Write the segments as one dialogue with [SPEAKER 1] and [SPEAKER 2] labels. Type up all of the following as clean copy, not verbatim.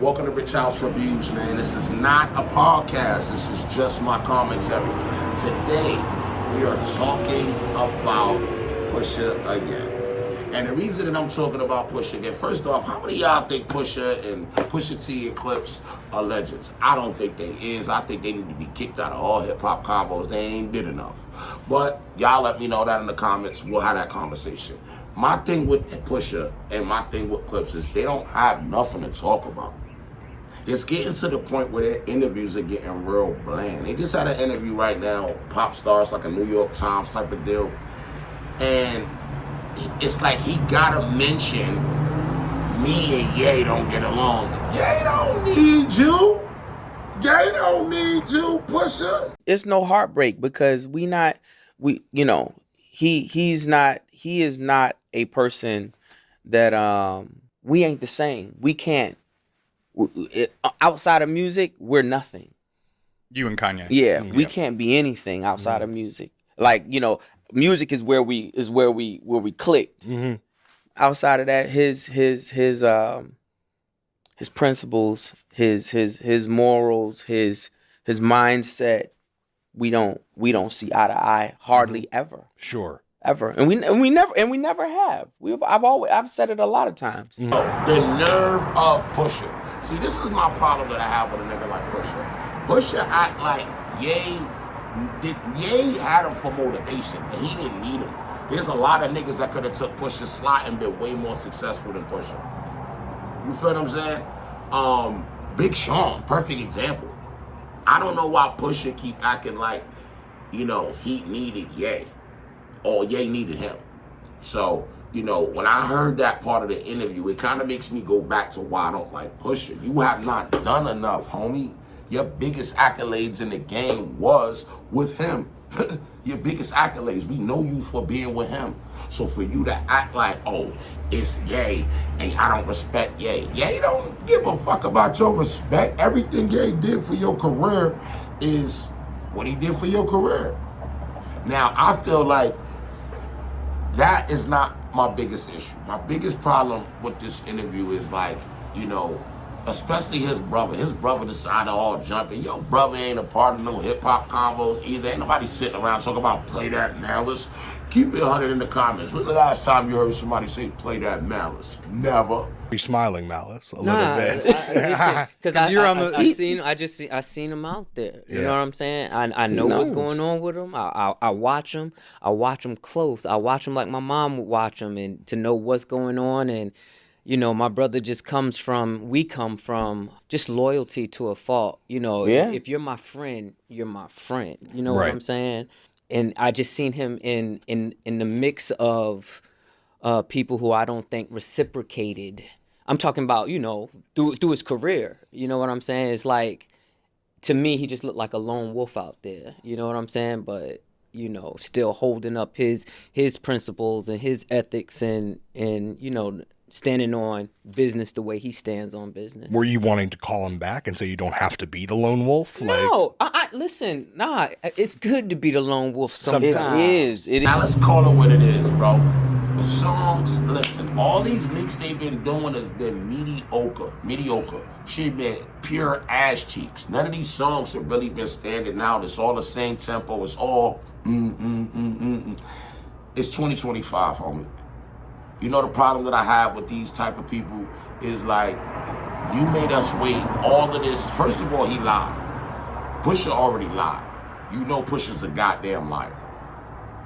[SPEAKER 1] Welcome to Rich House Reviews, man. This is not a podcast. This is just my commentary. Today, we are talking about Pusha again. And the reason that I'm talking about Pusha again, first off, how many of y'all think Pusha and Pusha T and Clipse are legends? I don't think they is. I think they need to be kicked out of all hip-hop combos. They ain't did enough. But y'all let me know that in the comments. We'll have that conversation. My thing with Pusha and my thing with Clipse is they don't have nothing to talk about. It's getting to the point where their interviews are getting real bland. They just had an interview right now, pop stars, like a New York Times type of deal. And it's like he gotta mention me and Ye don't get along. Ye don't need you. Ye don't need you, Pusha.
[SPEAKER 2] It's no heartbreak because he is not a person that we ain't the same. We can't. Outside of music, we're nothing.
[SPEAKER 3] You and Kanye.
[SPEAKER 2] Yeah, we can't be anything outside of music. Like, music is where we clicked. Mm-hmm. Outside of that, his principles, his morals, his mindset, we don't see eye to eye hardly ever.
[SPEAKER 4] Sure.
[SPEAKER 2] Ever. And we never have. I've said it a lot of times.
[SPEAKER 1] Mm-hmm. The nerve of Pusha. See, this is my problem that I have with a nigga like Pusha. Pusha act like Ye had him for motivation, but he didn't need him. There's a lot of niggas that could have took Pusha's slot and been way more successful than Pusha. You feel what I'm saying? Big Sean, perfect example. I don't know why Pusha keep acting like, he needed Ye, or Ye needed him. So, when I heard that part of the interview, it kind of makes me go back to why I don't like Pusha. You have not done enough, homie. Your biggest accolades in the game was with him. Your biggest accolades. We know you for being with him. So for you to act like, oh, it's Ye, and I don't respect Ye. Ye don't give a fuck about your respect. Everything Ye did for your career is what he did for your career. Now, I feel like that is not my biggest issue. My biggest problem with this interview is like, especially his brother. His brother decided to all jump in. Your brother ain't a part of no hip-hop combos either. Ain't nobody sitting around talking about play that malice. Keep it 100 in the comments. When the last time you heard somebody say play that malice? Never.
[SPEAKER 4] Be smiling malice a little bit.
[SPEAKER 3] Because
[SPEAKER 5] I seen him out there. You know what I'm saying? I know what's going on with him. I watch him. I watch him close. I watch him like my mom would watch him, and to know what's going on. And my brother just we come from just loyalty to a fault. If you're my friend, you're my friend. You know what I'm saying? And I just seen him in the mix of people who I don't think reciprocated. I'm talking about, through his career. You know what I'm saying? It's like, to me, he just looked like a lone wolf out there. You know what I'm saying? But, still holding up his principles and his ethics and standing on business the way he stands on business.
[SPEAKER 4] Were you wanting to call him back and say you don't have to be the lone wolf?
[SPEAKER 5] No, listen, it's good to be the lone wolf sometimes.
[SPEAKER 2] It is.
[SPEAKER 1] Now let's call it what it is, bro. The songs, listen, all these leaks they've been doing has been mediocre. Shit been pure ass cheeks. None of these songs have really been standing out. It's all the same tempo. It's all It's 2025, homie. The problem that I have with these type of people is like, you made us wait all of this. First of all, he lied. Pusha already lied. Pusha's a goddamn liar.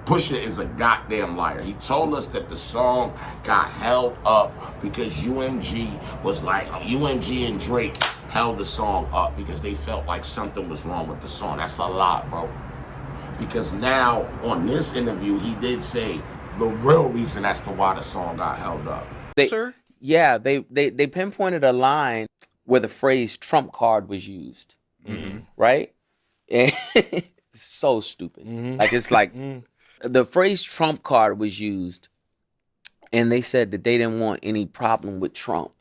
[SPEAKER 1] Pusha is a goddamn liar. He told us that the song got held up because UMG and Drake held the song up because they felt like something was wrong with the song. That's a lie, bro. Because now, on this interview, he did say the real reason as to why the song got held up.
[SPEAKER 2] They pinpointed a line where the phrase trump card was used. Mm-hmm. Right? And so stupid. Mm-hmm. Like, it's like the phrase trump card was used, and they said that they didn't want any problem with Trump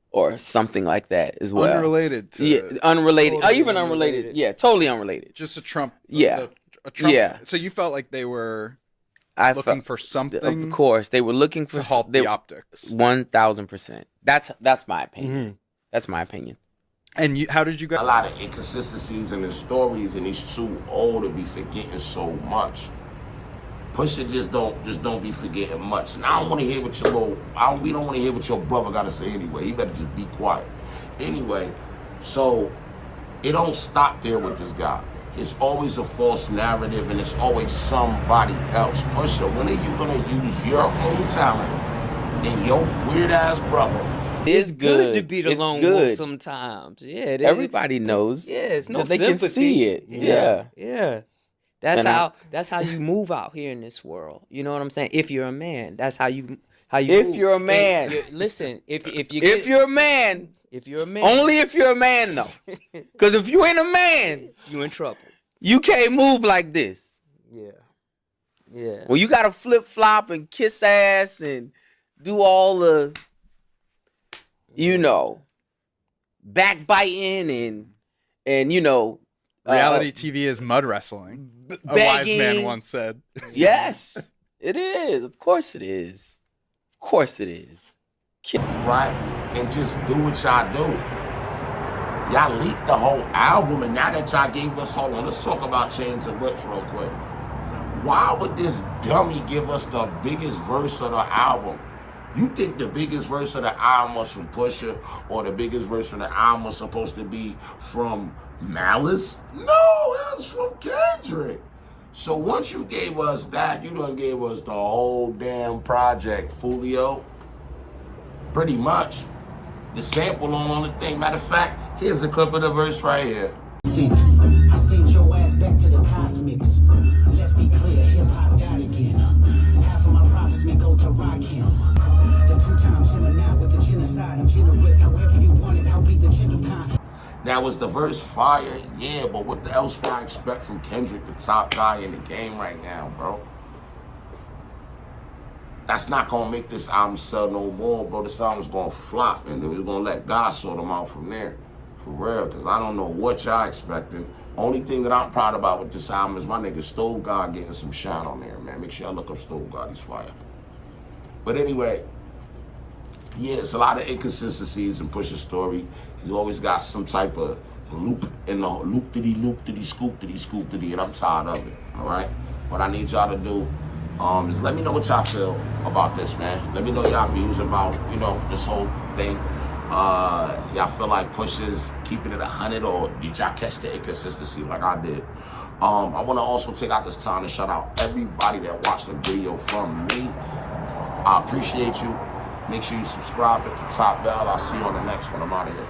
[SPEAKER 2] or something like that as well.
[SPEAKER 3] Unrelated to...
[SPEAKER 2] Yeah, unrelated.
[SPEAKER 3] Totally
[SPEAKER 2] even unrelated. Yeah, totally unrelated.
[SPEAKER 3] Just a Trump...
[SPEAKER 2] Yeah.
[SPEAKER 3] A Trump,
[SPEAKER 2] yeah.
[SPEAKER 3] So you felt like they were looking for something?
[SPEAKER 2] Of course. They were looking for...
[SPEAKER 3] To halt the optics.
[SPEAKER 2] 1,000%. That's my opinion. Mm-hmm. That's my opinion.
[SPEAKER 3] And how did you
[SPEAKER 1] A
[SPEAKER 3] guys?
[SPEAKER 1] lot of inconsistencies in his stories, and he's too old to be forgetting so much. Pusha just don't be forgetting much. And I don't want to hear what your we don't want to hear what your brother got to say anyway. He better just be quiet. Anyway, so it don't stop there with this guy. It's always a false narrative, and it's always somebody else. Pusha, when are you gonna use your own talent and your weird ass brother?
[SPEAKER 5] It's good to
[SPEAKER 2] good.
[SPEAKER 5] be the
[SPEAKER 2] It's
[SPEAKER 5] lone
[SPEAKER 2] good.
[SPEAKER 5] wolf sometimes. Yeah, it is.
[SPEAKER 2] Everybody knows.
[SPEAKER 5] Yeah, it's no
[SPEAKER 2] they
[SPEAKER 5] sympathy.
[SPEAKER 2] can see it. Yeah.
[SPEAKER 5] Yeah. That's
[SPEAKER 2] And
[SPEAKER 5] that's how you move out here in this world. You know what I'm saying? If you're a man, that's how you
[SPEAKER 2] If
[SPEAKER 5] move.
[SPEAKER 2] you're a man.
[SPEAKER 5] Listen, if you
[SPEAKER 2] If you're a man,
[SPEAKER 5] if you're a man,
[SPEAKER 2] only if you're a man though. Because if you ain't a man,
[SPEAKER 5] you in trouble.
[SPEAKER 2] you can't move like this.
[SPEAKER 5] Yeah. Yeah.
[SPEAKER 2] Well, you gotta flip flop and kiss ass and do all the, backbiting and
[SPEAKER 3] Reality TV is mud wrestling. A wise man
[SPEAKER 2] begging.
[SPEAKER 3] once said.
[SPEAKER 2] Yes, it is. Of course it is. Of course it is.
[SPEAKER 1] Right? And just do what y'all do. Y'all leaked the whole album, and now that y'all gave us, hold on, let's talk about Chains and Whips real quick. Why would this dummy give us the biggest verse of the album? You think the biggest verse of the album was from Pusha, or the biggest verse from the album was supposed to be from Malice? No, it was from Kendrick. So once you gave us that, you done gave us the whole damn project, Fulio. Pretty much. The sample on the thing. Matter of fact, here's a clip of the verse right here.
[SPEAKER 6] I sent your ass back to the cosmics. Let's be clear, hip-hop died again. Half of my profits may go to Rakim. The two-time Gemini with the genocide. I'm generous, however you want it, I'll be the gentle kind.
[SPEAKER 1] Now, was the verse fire? Yeah, but what else would I expect from Kendrick, the top guy in the game right now, bro? That's not gonna make this album sell no more, bro. This album's gonna flop, and then we're gonna let God sort them out from there. For real, because I don't know what y'all expecting. Only thing that I'm proud about with this album is my nigga Stove God getting some shine on there, man. Make sure y'all look up Stove God, he's fire. But anyway, yeah, it's a lot of inconsistencies in Pusha's story. He's always got some type of loop in the loop-diddy, scoop-diddy, and I'm tired of it, all right? What I need y'all to do is let me know what y'all feel about this, man. Let me know y'all views about, this whole thing. Y'all feel like Pusha's keeping it 100, or did y'all catch the inconsistency like I did? I want to also take out this time to shout out everybody that watched the video from me. I appreciate you. Make sure you subscribe at the top bell. I'll see you on the next one. I'm out of here.